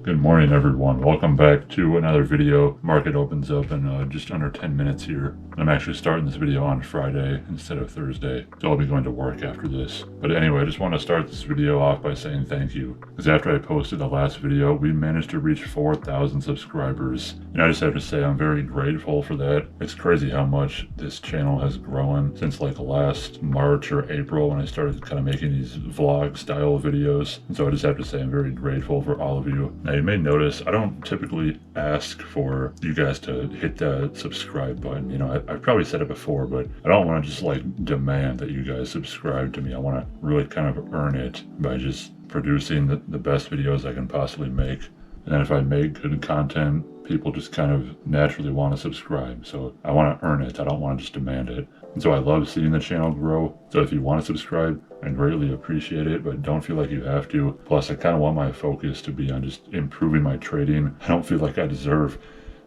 Good morning, everyone. Welcome back to another video. Market opens up in just under 10 minutes here. I'm actually starting this video on Friday instead of Thursday, so I'll be going to work after this. But anyway, I just want to start this video off by saying thank you, because after I posted the last video, we managed to reach 4,000 subscribers. And I just have to say I'm very grateful for that. It's crazy how much this channel has grown since like last March or April when I started kind of making these vlog style videos. And so I just have to say I'm very grateful for all of you. Now you may notice I don't typically ask for you guys to hit that subscribe button. You know, I've probably said it before, but I don't want to just like demand that you guys subscribe to me. I want to really kind of earn it by just producing the best videos I can possibly make. And then if I make good content, people just kind of naturally want to subscribe. So I want to earn it. I don't want to just demand it. And so I love seeing the channel grow. So if you want to subscribe, I greatly appreciate it, but don't feel like you have to. Plus, I kind of want my focus to be on just improving my trading. I don't feel like I deserve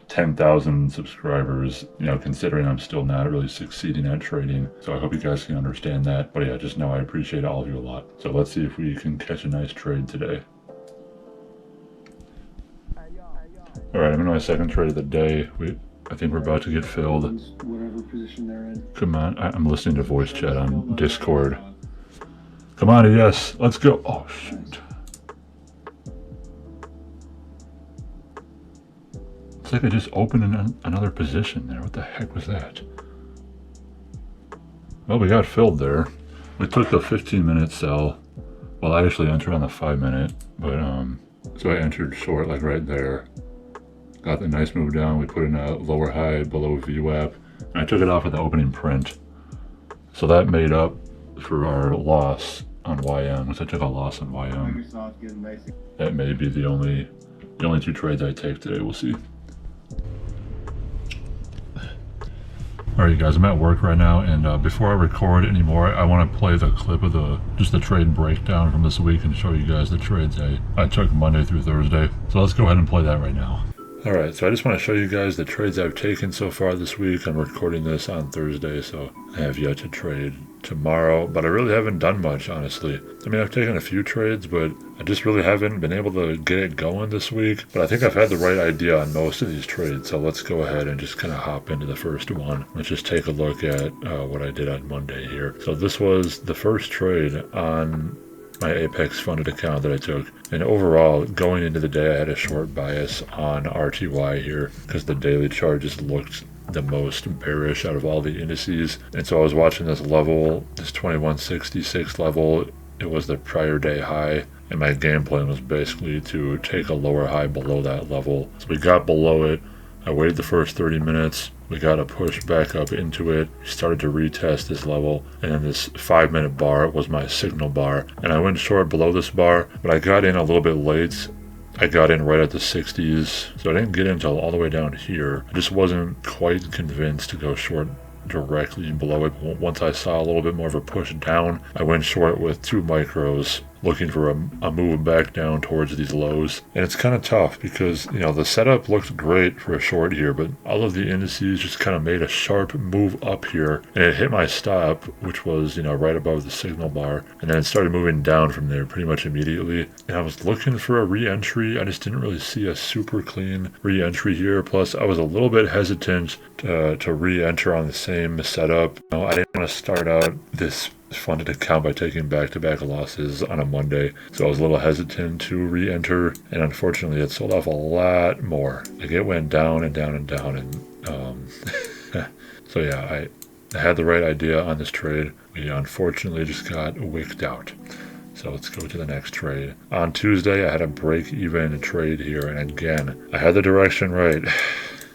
10,000 subscribers, you know, considering I'm still not really succeeding at trading. So I hope you guys can understand that. But yeah, just know I appreciate all of you a lot. So let's see if we can catch a nice trade today. All right, I'm in my second trade of the day. I think we're about to get filled. Whatever position they're in. Come on, I'm listening to voice chat on Discord. Come on, yes, let's go. Oh, shoot. It's like I just opened another position there. What the heck was that? Well, we got filled there. We took a 15-minute sell. Well, I actually entered on the 5-minute, but so I entered short like right there. Got the nice move down. We put in a lower high below VWAP, and I took it off at the opening print. So that made up for our loss on YM, which I took a loss on YM. That may be the only two trades I take today. We'll see. All right, you guys, I'm at work right now, and before I record anymore, I want to play the clip of just the trade breakdown from this week and show you guys the trades I took Monday through Thursday. So let's go ahead and play that right now. All right, so I just want to show you guys the trades I've taken so far this week. I'm recording this on Thursday, so I have yet to trade tomorrow, but I really haven't done much, honestly. I mean, I've taken a few trades, but I just really haven't been able to get it going this week. But I think I've had the right idea on most of these trades, so let's go ahead and just kind of hop into the first one. Let's just take a look at what I did on Monday here. So this was the first trade on my Apex funded account that I took. And overall, going into the day, I had a short bias on RTY here because the daily chart just looked the most bearish out of all the indices. And so I was watching this level, this 2166 level. It was the prior day high, and my game plan was basically to take a lower high below that level. So we got below it. I waited the first 30 minutes. We got a push back up into it. We started to retest this level, and then this 5-minute bar was my signal bar. And I went short below this bar, but I got in a little bit late. I got in right at the 60s, so I didn't get in until all the way down here. I just wasn't quite convinced to go short directly below it. Once I saw a little bit more of a push down, I went short with 2 micros, looking for a move back down towards these lows. And it's kind of tough because, you know, the setup looked great for a short here, but all of the indices just kind of made a sharp move up here, and it hit my stop, which was, you know, right above the signal bar, and then it started moving down from there pretty much immediately. And I was looking for a re-entry. I just didn't really see a super clean re-entry here. Plus, I was a little bit hesitant to re-enter on the same setup. You know, I didn't want to start out this funded account by taking back-to-back losses on a Monday, so I was a little hesitant to re-enter, and unfortunately it sold off a lot more. Like, it went down and down and down, and so yeah, I had the right idea on this trade. We unfortunately just got wicked out. So let's go to the next trade. On Tuesday, I had a break-even trade here, and again, I had the direction right.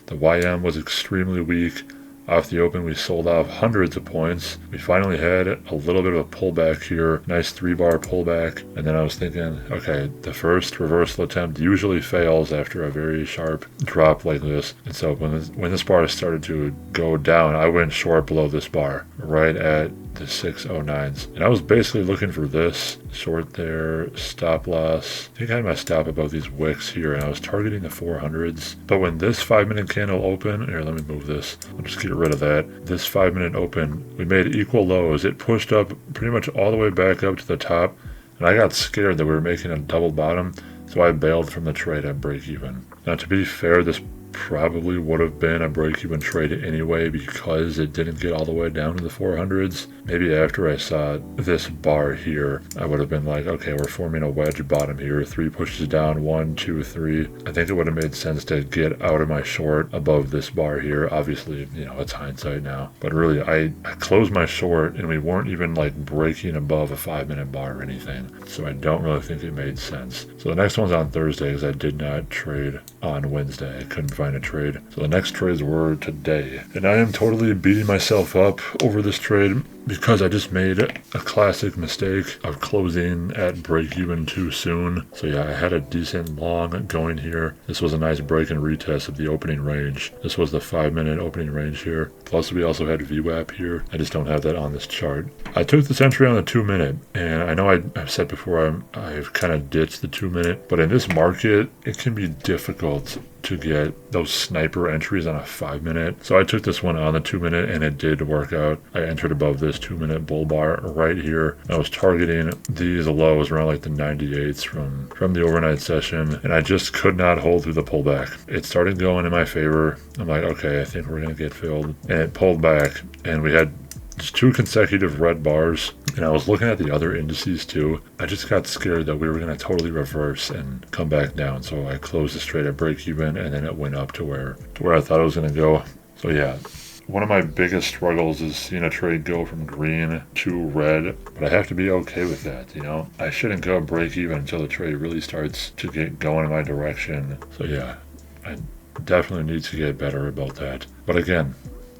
The YM was extremely weak. Off the open, we sold off hundreds of points. We finally had a little bit of a pullback here, nice 3-bar pullback. And then I was thinking, okay, the first reversal attempt usually fails after a very sharp drop like this. And so when this bar started to go down, I went short below this bar, right at the 609s. And I was basically looking for this short there, stop loss. I think I had my stop above these wicks here, and I was targeting the 400s. But when this 5-minute candle opened, here, let me move this. I'll just get rid of that. This 5-minute open, we made equal lows. It pushed up pretty much all the way back up to the top, and I got scared that we were making a double bottom. So I bailed from the trade at break even. Now, to be fair, this probably would have been a break-even trade anyway because it didn't get all the way down to the 400s. Maybe after I saw this bar here, I would have been like, okay, we're forming a wedge bottom here, 3 pushes down, 1, 2, 3. I think it would have made sense to get out of my short above this bar here. Obviously, you know, it's hindsight now, but really I closed my short and we weren't even like breaking above a 5-minute bar or anything, so I don't really think it made sense. So the next one's on Thursday because I did not trade on Wednesday. I couldn't find a trade. So the next trades were today. And I am totally beating myself up over this trade because I just made a classic mistake of closing at break even too soon. So yeah, I had a decent long going here. This was a nice break and retest of the opening range. This was the 5-minute opening range here. Plus we also had VWAP here. I just don't have that on this chart. I took this entry on the 2-minute, and I know I've said before I've kind of ditched the 2-minute, but in this market it can be difficult to get those sniper entries on a 5-minute. So I took this one on the 2-minute and it did work out. I entered above this 2-minute bull bar right here. I was targeting these lows around like the 98s from the overnight session, and I just could not hold through the pullback. It started going in my favor. I'm like, okay, I think we're gonna get filled, and it pulled back, and we had just 2 consecutive red bars, and I was looking at the other indices too. I just got scared that we were going to totally reverse and come back down, so I closed this trade at break even, and then it went up to where I thought it was going to go. So yeah, one of my biggest struggles is seeing a trade go from green to red, but I have to be okay with that, you know? I shouldn't go break even until the trade really starts to get going in my direction. So yeah, I definitely need to get better about that. But again,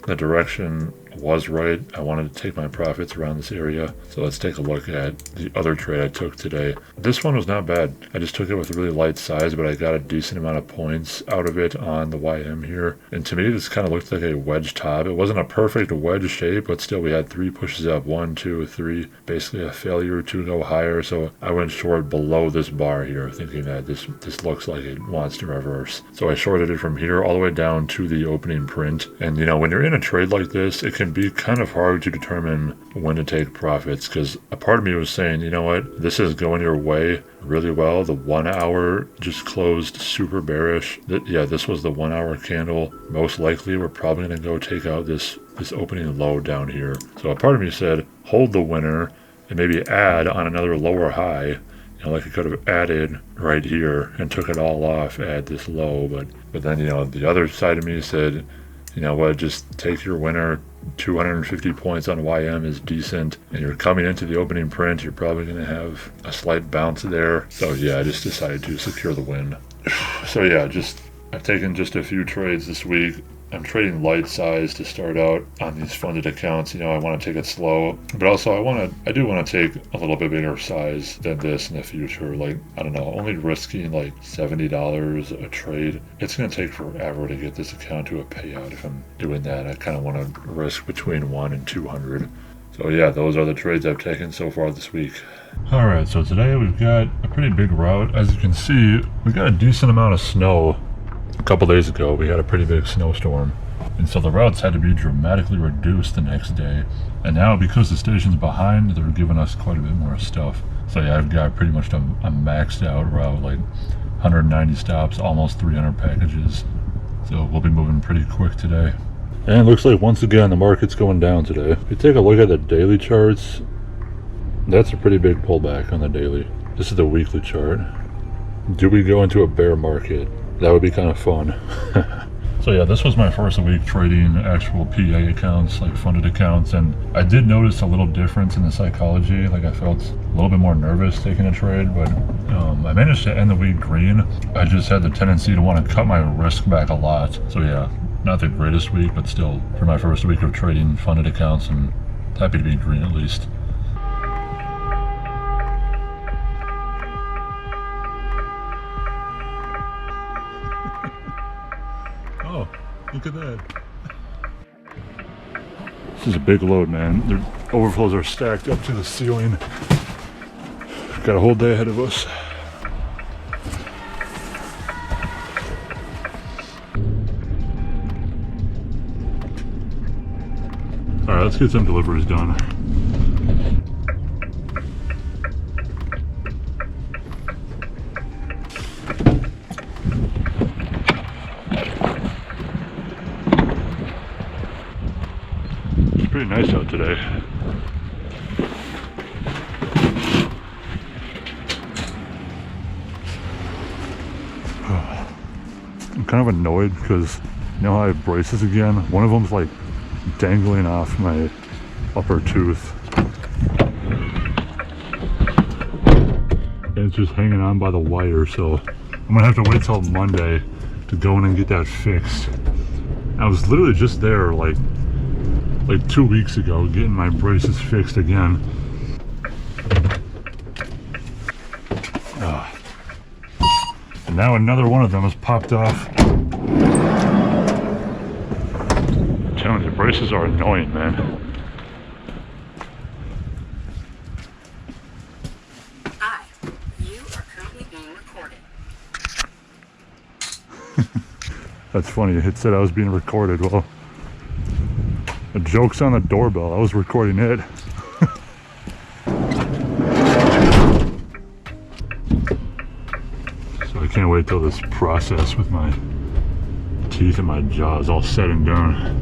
the direction was right. I wanted to take my profits around this area. So let's take a look at the other trade I took today. This one was not bad. I just took it with a really light size, but I got a decent amount of points out of it on the YM here. And to me, this kind of looked like a wedge top. It wasn't a perfect wedge shape, but still we had 3 pushes up, 1, 2, 3, basically a failure to go higher. So I went short below this bar here, thinking that this looks like it wants to reverse. So I shorted it from here all the way down to the opening print. And you know, when you're in a trade like this, it can be kind of hard to determine when to take profits, because a part of me was saying, you know what, this is going your way really well. The 1 hour just closed super bearish. Yeah, this was the 1 hour candle. Most likely we're probably going to go take out this opening low down here. So a part of me said hold the winner and maybe add on another lower high. You know, like I could have added right here and took it all off at this low, but then, you know, the other side of me said, you know what, just take your winner. 250 points on YM is decent, and you're coming into the opening print, you're probably going to have a slight bounce there. So yeah, I just decided to secure the win. So yeah, I've taken just a few trades this week. I'm trading light size to start out on these funded accounts. You know, I want to take it slow, but also I do want to take a little bit bigger size than this in the future. Like, I don't know, only risking like $70 a trade. It's going to take forever to get this account to a payout. If I'm doing that, I kind of want to risk between 1 and 200. So yeah, those are the trades I've taken so far this week. Alright, so today we've got a pretty big route. As you can see, we got a decent amount of snow. A couple days ago we had a pretty big snowstorm, and so the routes had to be dramatically reduced the next day, and now because the station's behind, they're giving us quite a bit more stuff. So yeah, I've got pretty much a maxed out route, like 190 stops, almost 300 packages, so we'll be moving pretty quick today. And it looks like once again the market's going down today. If you take a look at the daily charts, that's a pretty big pullback on the daily. This is the weekly chart. Do we go into a bear market? That would be kind of fun. So yeah, this was my first week trading actual PA accounts, like funded accounts, and I did notice a little difference in the psychology. Like, I felt a little bit more nervous taking a trade, but I managed to end the week green. I just had the tendency to want to cut my risk back a lot. So yeah, not the greatest week, but still, for my first week of trading funded accounts, I'm happy to be green at least. Oh, look at that. This is a big load, man. The overflows are stacked up to the ceiling. Got a whole day ahead of us. All right, let's get some deliveries done. pretty nice out today. I'm kind of annoyed because you know how I have braces again? One of them's like dangling off my upper tooth. And it's just hanging on by the wire, so I'm gonna have to wait till Monday to go in and get that fixed. I was literally just there like 2 weeks ago getting my braces fixed again. And now another one of them has popped off. I'm telling you, braces are annoying, man. Hi, you are currently being recorded. That's funny, it said I was being recorded. Well, the joke's on the doorbell. I was recording it. So I can't wait till this process with my teeth and my jaw is all said and done.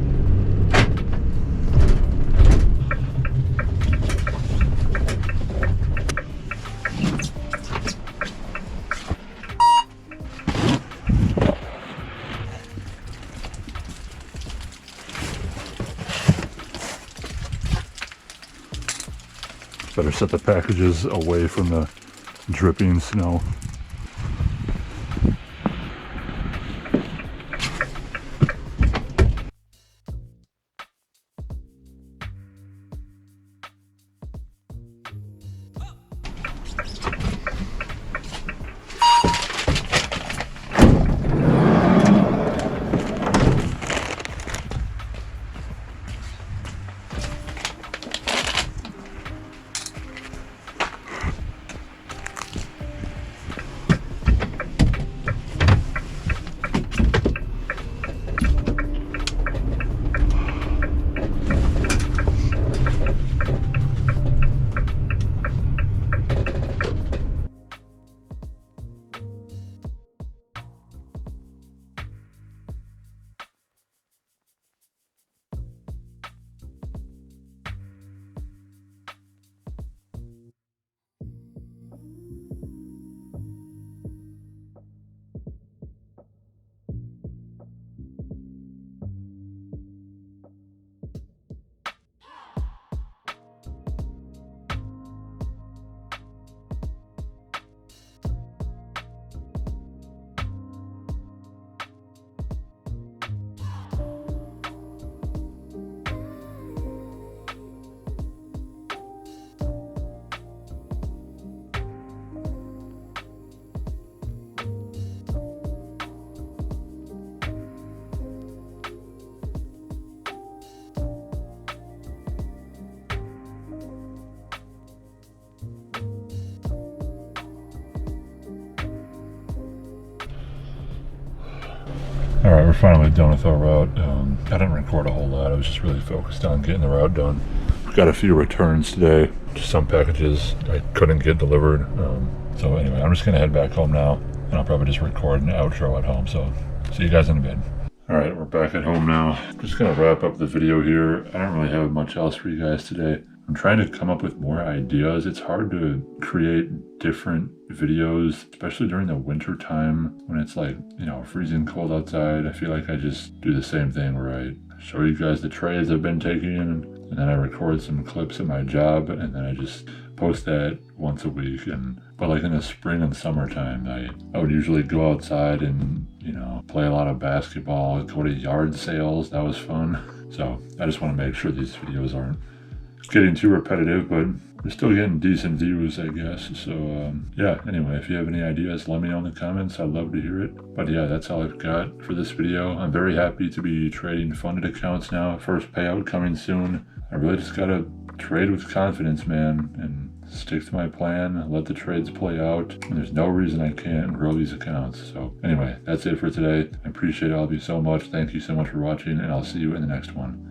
Better set the packages away from the dripping snow. Alright, we're finally done with our route. I didn't record a whole lot. I was just really focused on getting the route done. We got a few returns today. Just some packages I couldn't get delivered. So anyway, I'm just going to head back home now. And I'll probably just record an outro at home. So see you guys in a bit. Alright, we're back at home now. Just going to wrap up the video here. I don't really have much else for you guys today. I'm trying to come up with more ideas. It's hard to create different videos, especially during the winter time when it's like, you know, freezing cold outside. I feel like I just do the same thing where I show you guys the trades I've been taking and then I record some clips at my job and then I just post that once a week. But like in the spring and summertime, I would usually go outside and, you know, play a lot of basketball, go to yard sales. That was fun. So I just want to make sure these videos aren't getting too repetitive, but we're still getting decent views, I guess. So yeah, anyway, if you have any ideas, let me know in the comments. I'd love to hear it. But yeah, that's all I've got for this video. I'm very happy to be trading funded accounts now. First payout coming soon. I really just gotta trade with confidence, man, and stick to my plan, let the trades play out, and there's no reason I can't grow these accounts. So anyway, that's it for today. I appreciate all of you so much. Thank you so much for watching, and I'll see you in the next one.